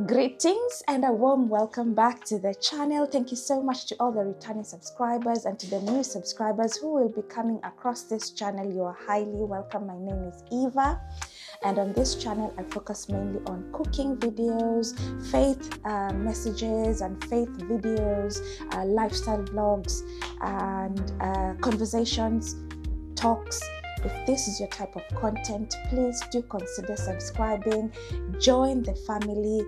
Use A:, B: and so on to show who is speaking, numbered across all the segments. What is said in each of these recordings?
A: Greetings and a warm welcome back to the channel. Thank you so much to all the returning subscribers and to the new subscribers who will be coming across this channel. You are highly welcome. My name is Eva, and on this channel I focus mainly on cooking videos, faith messages and faith videos, lifestyle vlogs, and conversations, talks. If this is your type of content, please do consider subscribing, join the family,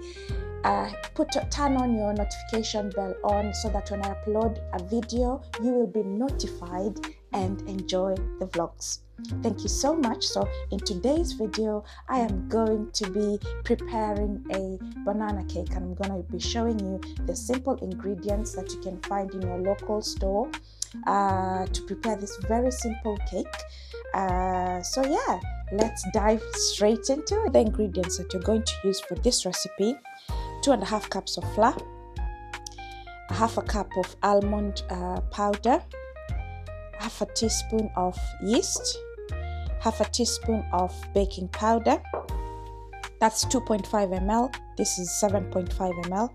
A: turn on your notification bell on so that when I upload a video, you will be notified and enjoy the vlogs. Thank you so much. So in today's video, I am going to be preparing a banana cake, and I'm going to be showing you the simple ingredients that you can find in your local store to prepare this very simple cake. So yeah, let's dive straight into it. The ingredients that you're going to use for this recipe: 2.5 cups of flour, 1/2 cup of almond powder, 1/2 teaspoon of yeast, 1/2 teaspoon of baking powder. That's 2.5 ml. This is 7.5 ml.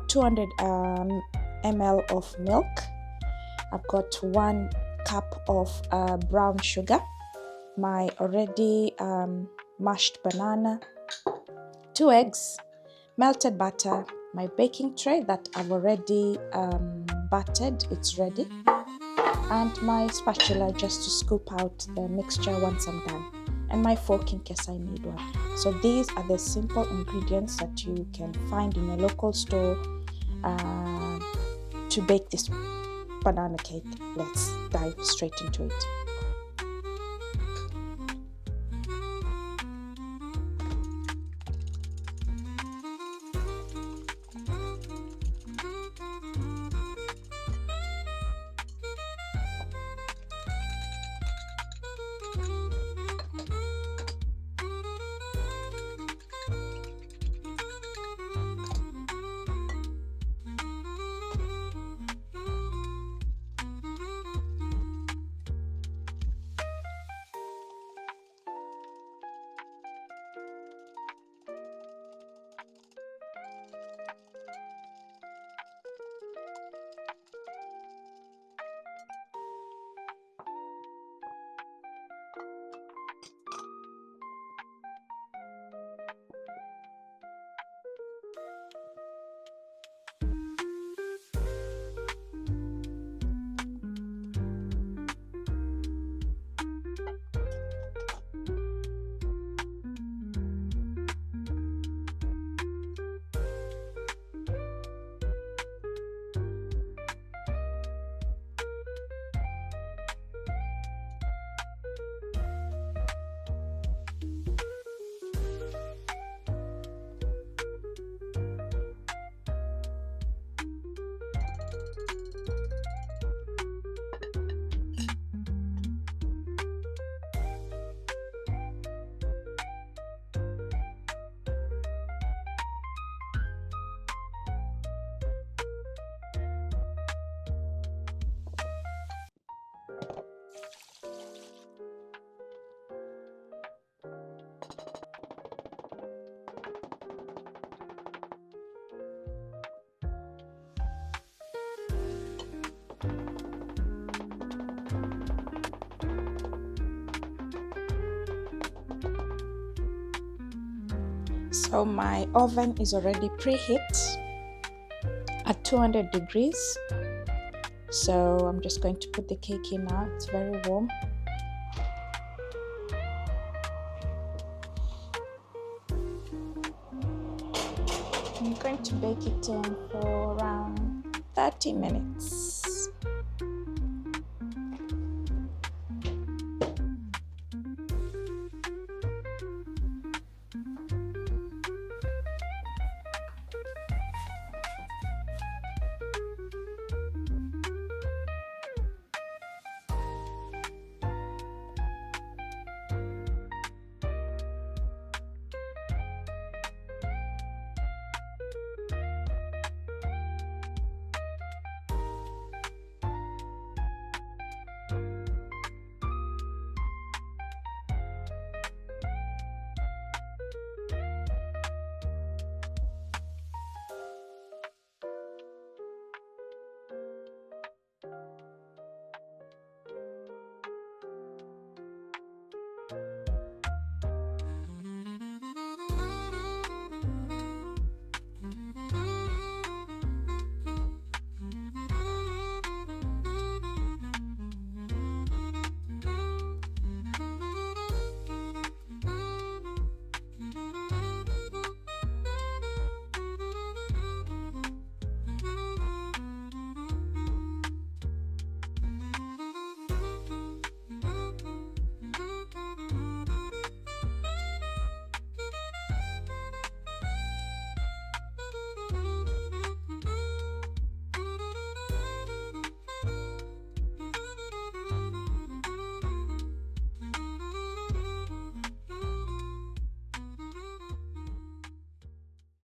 A: 200 ml of milk. I've got 1 cup of brown sugar, my already mashed banana, 2 eggs, melted butter, my baking tray that I've already buttered, it's ready, and my spatula just to scoop out the mixture once I'm done, and my fork in case I need one. So these are the simple ingredients that you can find in a local store to bake this banana cake. Let's dive straight into it. So my oven is already preheat at 200 degrees. So I'm just going to put the cake in now. It's very warm. I'm going to bake it in for around 30 minutes.